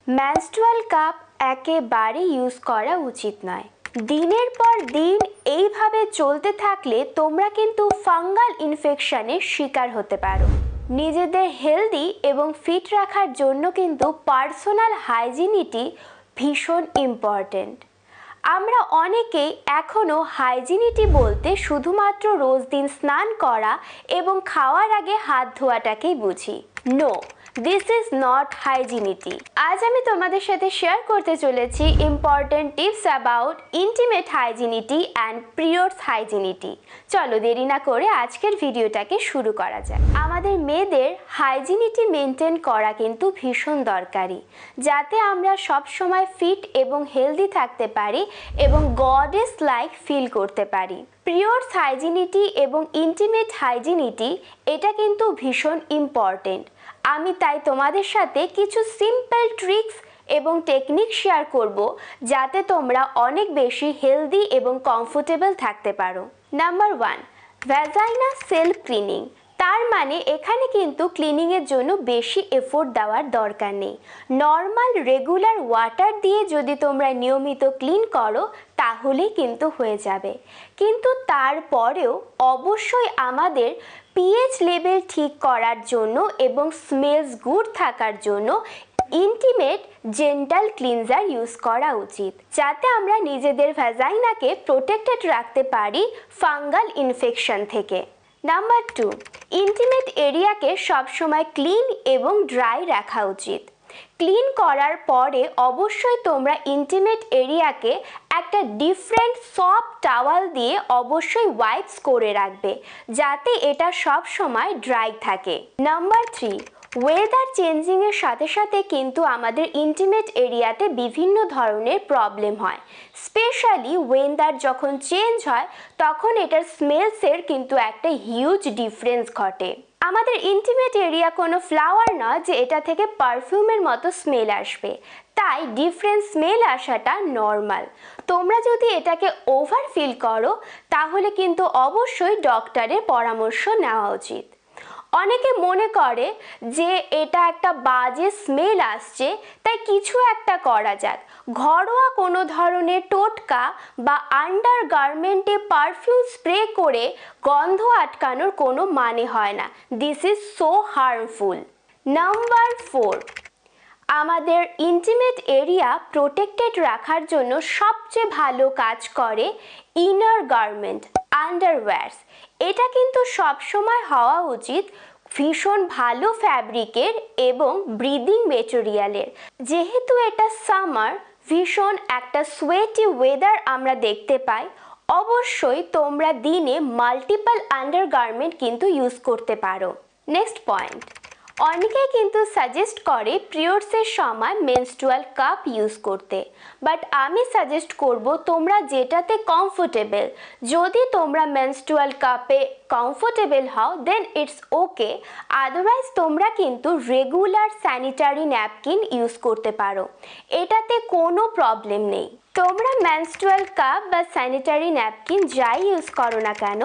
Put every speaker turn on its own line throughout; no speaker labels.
Menstrual cup একেবারে use করা উচিত নয়। দিনের পর দিন এইভাবে চলতে থাকলে তোমরা কিন্তু ফাঙ্গাল ইনফেকশনের শিকার হতে পারো। নিজেদের হেলদি এবং ফিট রাখার জন্য কিন্তু পার্সোনাল হাইজিনিটি ভীষণ ইম্পর্টেন্ট। আমরা অনেকেই এখনও হাইজিনিটি বলতে শুধুমাত্র রোজ দিন স্নান করা এবং খাওয়ার আগে হাত ধোয়াটাকেই বুঝি। No, this is not hygienity. আজ আমি তোমাদের সাথে শেয়ার করতে চলেছি important tips about intimate hygienity and periods hygienity. চলো দেরি না করে আজকের ভিডিওটাকে শুরু করা যাক। আমাদের মেয়েদের হাইজিনিটি মেনটেন করা কিন্তু ভীষণ দরকারি, যাতে আমরা সবসময় ফিট এবং হেলদি থাকতে পারি এবং গডেস লাইক ফিল করতে পারি। পিরিয়ডস হাইজিনিটি এবং ইন্টিমেট হাইজিনিটি এটা কিন্তু ভীষণ ইম্পর্টেন্ট। আমি তাই তোমাদের সাথে কিছু সিম্পল ট্রিক্স এবং টেকনিক শেয়ার করব, যাতে তোমরা অনেক বেশি হেলদি এবং কমফোর্টেবল থাকতে পারো। Number 1, vagina self cleaning. তার মানে এখানে কিন্তু ক্লিনিংয়ের জন্য বেশি এফোর্ট দেওয়ার দরকার নেই। নর্মাল রেগুলার ওয়াটার দিয়ে যদি তোমরা নিয়মিত ক্লিন করো তাহলেই কিন্তু হয়ে যাবে। কিন্তু তারপরেও অবশ্যই আমাদের পিএইচ লেভেল ঠিক করার জন্য এবং স্মেলস গুড থাকার জন্য ইন্টিমেট জেন্টাল ক্লিনজার ইউজ করা উচিত, যাতে আমরা নিজেদের ভ্যাজাইনাকে প্রোটেক্টেড রাখতে পারি ফাঙ্গাল ইনফেকশন থেকে। নাম্বার 2, ইন্টিমেট এরিয়াকে সবসময় ক্লিন এবং ড্রাই রাখা উচিত। ক্লিন করার পরে অবশ্যই তোমরা ইন্টিমেট এরিয়াকে একটা ডিফারেন্ট সফট টাওয়াল দিয়ে অবশ্যই ওয়াইপস করে রাখবে, যাতে এটা সব সময় ড্রাই থাকে। নাম্বার 3, ওয়েদার চেঞ্জিংয়ের সাথে সাথে কিন্তু আমাদের ইন্টিমেট এরিয়াতে বিভিন্ন ধরনের প্রবলেম হয়। স্পেশালি ওয়েদার যখন চেঞ্জ হয় তখন এটার স্মেলসের কিন্তু একটা হিউজ ডিফারেন্স ঘটে। আমাদের ইন্টিমেট এরিয়া কোনো ফ্লাওয়ার নয় যে এটা থেকে পারফিউমের মতো স্মেল আসবে, তাই ডিফারেন্ট স্মেল আসাটা নর্মাল। তোমরা যদি এটাকে ওভার ফিল করো তাহলে কিন্তু অবশ্যই ডক্টরের পরামর্শ নেওয়া উচিত। অনেকে মনে করে যে এটা একটা বাজে স্মেল আসছে, তাই কিছু একটা করা যাক। ঘরোয়া কোনো ধরনের টোটকা বা আন্ডার গার্মেন্টে পারফিউম স্প্রে করে গন্ধ আটকানোর কোনো মানে হয় না। This is so harmful. Number 4, আমাদের ইন্টিমেট এরিয়া প্রোটেক্টেড রাখার জন্য সবচেয়ে ভালো কাজ করে ইনার গার্মেন্ট, আন্ডারওয়্যারস। এটা কিন্তু সবসময় হওয়া উচিত ভীষণ ভালো ফ্যাব্রিকের এবং ব্রিদিং মেটেরিয়ালের। যেহেতু এটা সামার, ভীষণ একটা সোয়েটি ওয়েদার আমরা দেখতে পাই, অবশ্যই তোমরা দিনে মাল্টিপল আন্ডারগার্মেন্ট কিন্তু ইউজ করতে পারো। নেক্সট পয়েন্ট, অনেকেই কিন্তু সাজেস্ট করে পিরিয়ডসের সময় মেনস্ট্রুয়াল কাপ ইউজ করতে, বাট আমি সাজেস্ট করব তোমরা যেটাতে কমফোর্টেবল। যদি তোমরা মেনস্ট্রুয়াল কাপে কমফোর্টেবল হও দেন ইটস ওকে, আদারওয়াইজ তোমরা কিন্তু রেগুলার স্যানিটারি ন্যাপকিন ইউজ করতে পারো, এটাতে কোনো প্রবলেম নেই। তোমরা মেনস্ট্রুয়াল কাপ বা স্যানিটারি ন্যাপকিন যাই ইউজ করো না কেন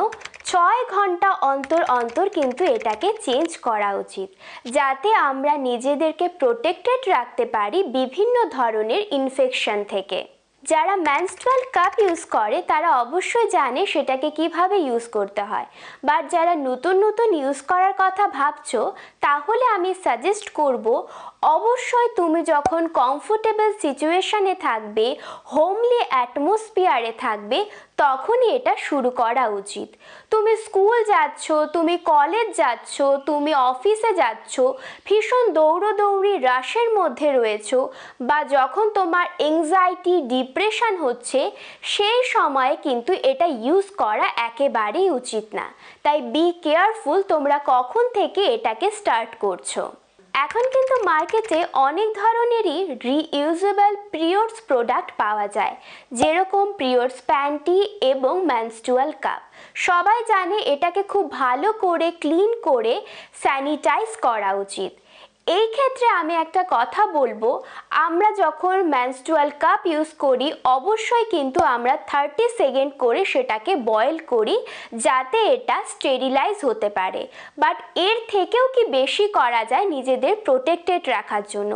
6 ঘন্টা অন্তর অন্তর কিন্তু এটাকে চেঞ্জ করা উচিত, যাতে আমরা নিজেদেরকে প্রোটেক্টেড রাখতে পারি বিভিন্ন ধরনের ইনফেকশন থেকে। যারা মেনস্ট্রুয়াল কাপ ইউজ করে তারা অবশ্যই জানে সেটাকে কিভাবে ইউজ করতে হয়, বাট যারা নতুন নতুন ইউজ করার কথা ভাবছো তাহলে আমি সাজেস্ট করব অবশ্যই তুমি যখন কমফোর্টেবল সিচুয়েশনে থাকবে, হোমলি অ্যাটমসফিয়ারে থাকবে, তখনই এটা শুরু করা উচিত। তুমি স্কুল যাচ্ছ, তুমি কলেজ যাচ্ছ, তুমি অফিসে যাচ্ছ, ভীষণ দৌড়োদৌড়ি রাশের মধ্যে রয়েছো, বা যখন তোমার এংজাইটি ডিপ্রেশন হচ্ছে সেই সময়ে কিন্তু এটা ইউজ করা একেবারেই উচিত না। তাই বি কেয়ারফুল তোমরা কখন থেকে এটাকে স্টার্ট করছো। এখন কিন্তু মার্কেটে অনেক ধরনেরই রিইউজেবল পিরিয়ডস প্রোডাক্ট পাওয়া যায়, যেরকম পিরিয়ডস প্যান্টি এবং মেনস্ট্রুয়াল কাপ। সবাই জানে এটাকে খুব ভালো করে ক্লিন করে স্যানিটাইজ করা উচিত। এই ক্ষেত্রে আমি একটা কথা বলবো, আমরা যখন মেনস্ট্রুয়াল কাপ ইউজ করি অবশ্যই কিন্তু আমরা 30 সেকেন্ড করে সেটাকে বয়েল করি যাতে এটা স্টেরিলাইজ হতে পারে। বাট এর থেকেও কি বেশি করা যায় নিজেদের প্রোটেক্টেড রাখার জন্য?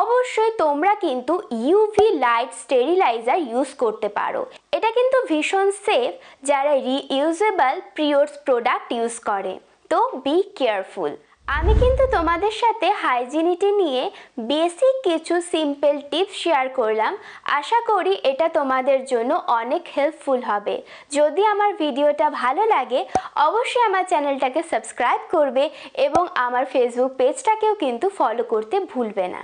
অবশ্যই তোমরা কিন্তু ইউভি লাইট স্টেরিলাইজার ইউজ করতে পারো। এটা কিন্তু ভীষণ সেফ যারা রিইউজেবল পিরিয়ডস প্রোডাক্ট ইউজ করে। তো বি কেয়ারফুল। আমি কিন্তু তোমাদের সাথে হাইজিনিটি নিয়ে বেসিক কিছু সিম্পল টিপস শেয়ার করলাম। আশা করি এটা তোমাদের জন্য অনেক হেল্পফুল হবে। যদি আমার ভিডিওটা ভালো লাগে অবশ্যই আমার চ্যানেলটাকে সাবস্ক্রাইব করবে এবং আমার ফেসবুক পেজটাকেও কিন্তু ফলো করতে ভুলবে না।